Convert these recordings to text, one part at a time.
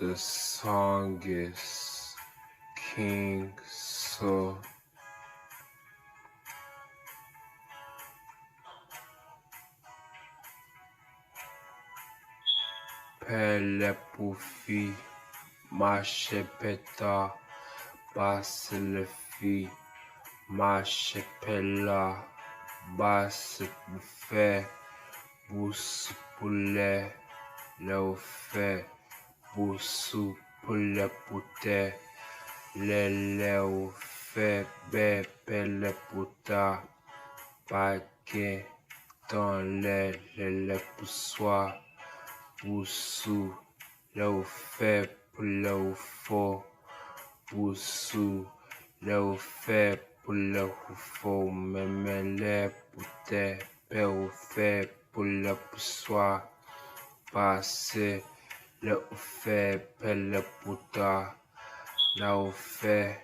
The song is King So. Pelle Poufi, Mache Peta, Basse le fi, Mache Pella, Basse Bouffet, Bousse Poulet, Le fait, Boussou Poulet Poutet, Le fait, Bé Pelle Pouta, Paquet, Dans le Poussoir. Boussou, le fait pour le faux. Boussou, le fait pour le faux. Même les poutets, père fait pour le poussoir. Passé, le fait pour le pouta. Le fait,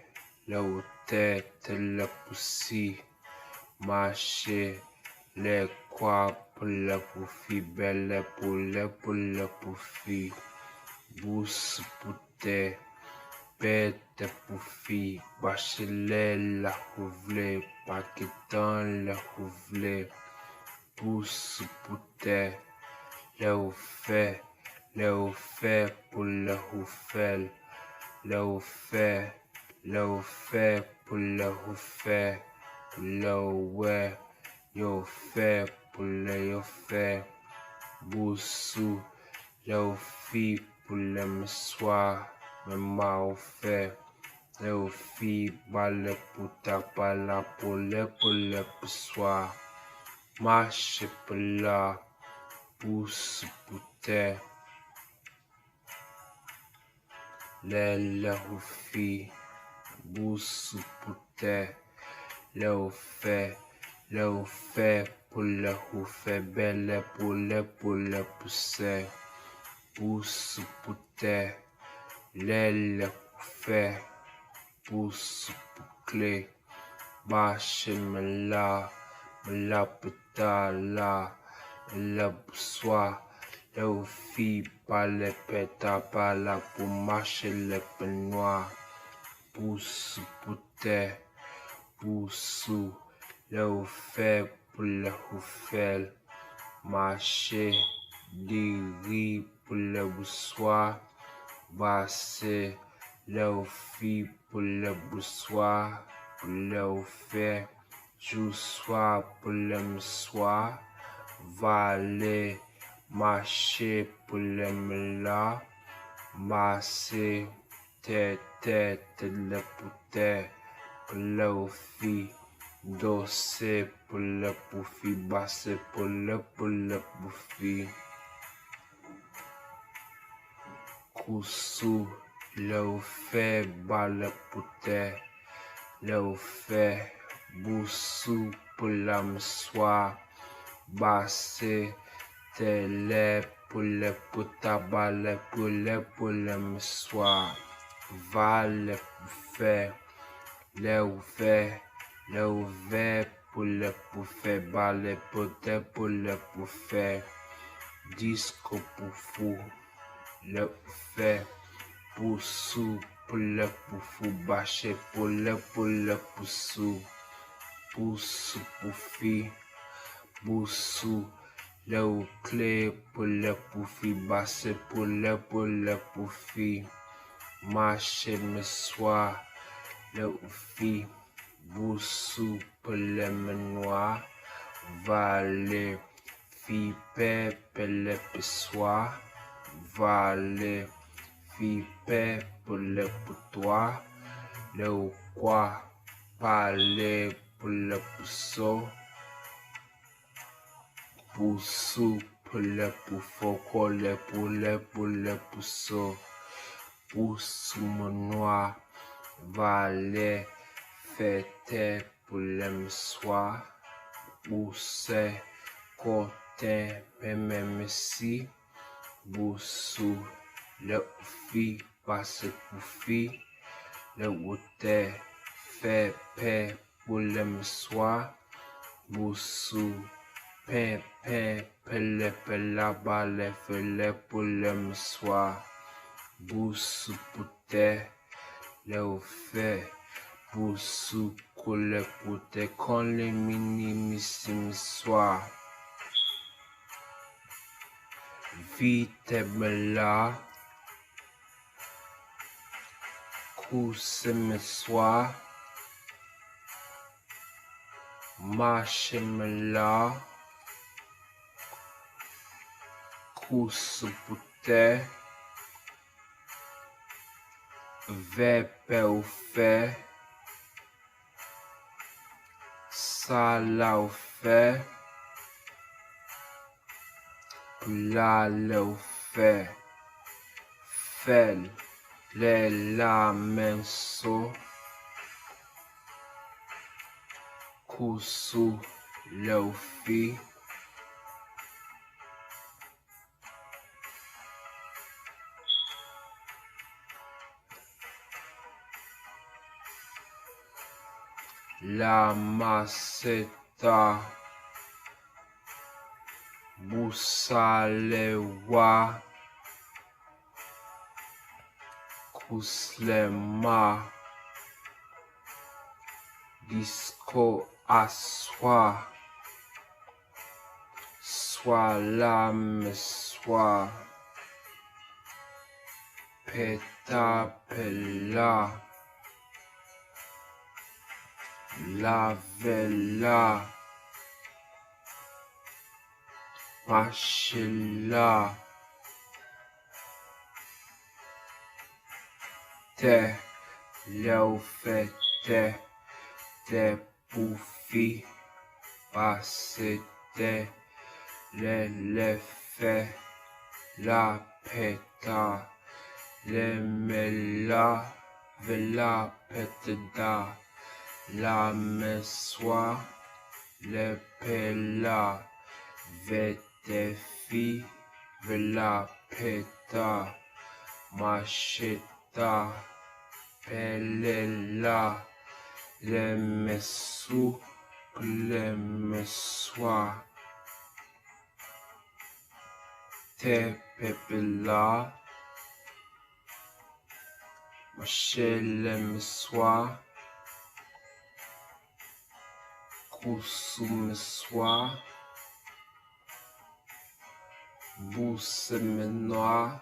le tête, le poussi. Marcher, les quoi pour le poufi, belle pour le poufi. Bousse pouté, bête poufi, bachelet la rouvlée, paquetant la rouvlée. Bousse pouté, le fait pour le roufel, le fait pour le roufel. Le ouais, yo fait pour le yo fait, boussou, le fi pour le m'soir, me ma au fait, le fi balle pour ta pala pour le soir, marche pour la, bousse pour te, le fi, bousse pour te. Le fait pour le fait belle pour le pousser, pousse pouté, le fait, pousse clé, bâche me la puta la, le soir, le fi pas le péta pas la pour marcher le peignoir, pousse pouté. Boussou, le fait pour le fait, marcher, diri pour le boussoir, basser, le fi pour le boussoir, pour le fait, jour soir pour le m'soir, valer, marcher pour le m'la, masser, tête, le poutet. Le fi, dossé pour le poufi, basse pour le poufi. Koussou, le fait balle pouté, le fait boussou pour la m'soir, basse télé pour le pouta balle pour le m'soir, val fait. Le fait pour le pouffer, balle poté pour le pouffer, disco pour fou, le fait poussou pour le poufou, bâché pour le poussou, poussou pouffi, boussou, le clé pour le pouffi, bassé pour le pouffi, marché me soir. Le fi, boussou pour le menoir, valer, fi pepe le pissoir, valer, fi pepe pour le poutoir, le quoi, parler pour le pousseau, poussou pour le poufo, coller pour le pousseau, poussou menoir. Valet, fête pour le soir, bousse, côté, même si, boussou, le fi, passe pour fi, le outé, fait paix pour le soir, boussou, pain, pelle, la balle, fait pour le soir, Boussou pouté, le ou fait. Boussou coule pouté, quand les minimissim soir. Vite me là. Cousse me soir. Marche me là. Cousse pouté. Vepe ou fait. Ça là ou fait. Là le ou fait. Fel. Le la menso. Kusu le ou fi. La maseta. Busalewa. Kuslema. Disco aswa. Swala me swa. Peta pela. La vela. Machela. Te. Leo fete. Te poufi. Passete. Le fait. La peta. Le mela. Vela peteda. La messoa. Le pela. Vete fi. Vela peta. Macheta. Pelela. Le mesou. Le messoa. Te pepela. Machele messoa. Kusu messoa. Bousse menoir.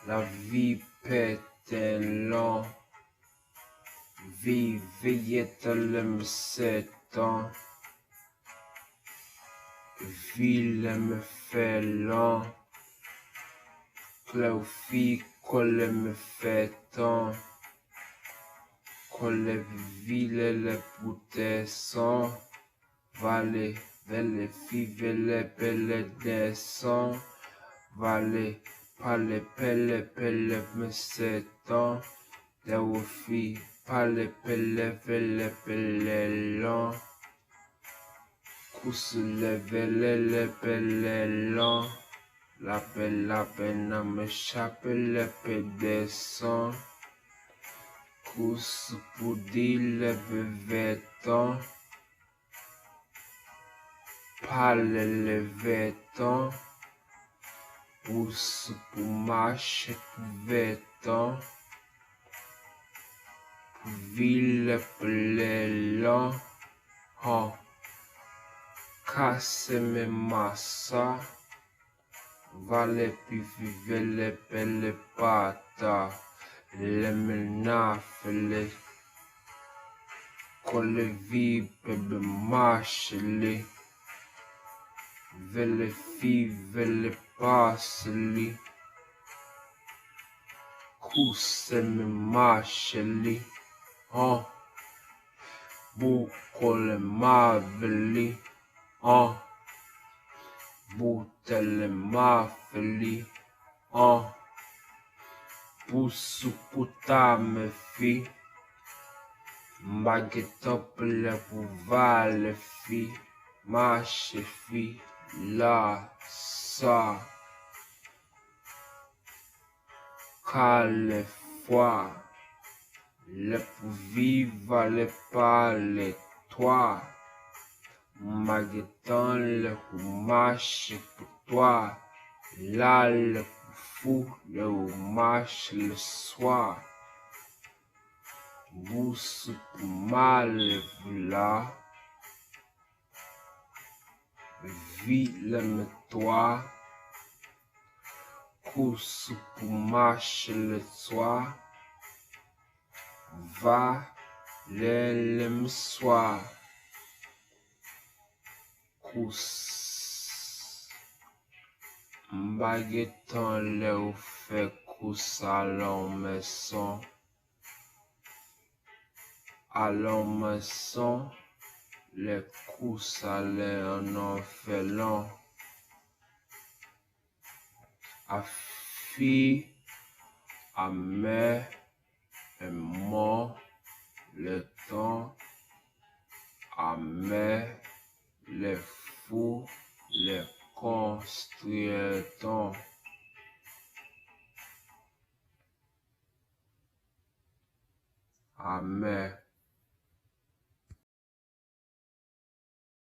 La vie pète long. Vie veillette le m'setan. Ville me fait long. Claufi colle me fait tant. Colle ville le pouté son. Vale, vele fi vele pele descend. Vale, pale pele pele me s'étend. There will fi pale pele vele pele long. Cousse le vele le pele long. La pena me chape le pe descend. Cousse pour dire le veveton. Pale le veton. Pousse pour marcher pour veton. Pour ville pour les longs. Oh. Casse mes massa. Vale pi vive le pele pata. Le menafele. Colle vi bebe marchele. Vele fi vele pasli. Cousse me marchele. Oh. Bucole maveli. Oh. Butele mafeli. Oh. Pusu puta me fi. Baguette le pouvoir le fi. Marche fi. La sa. Cale foi. Le pour vivre le parle toi. Magueton le pour marcher pour toi. Là le pour fou, le marche le soir. Bousse pour mal là. Vie le toi. Course pour marche le soir. Va le soir. Course. Bagueton le ou fait course à l'homme son. À l'homme son. Les courses allaient en enfer long. À fille, à mère, est mort le temps. À mère, les fous, les construisons. Amen.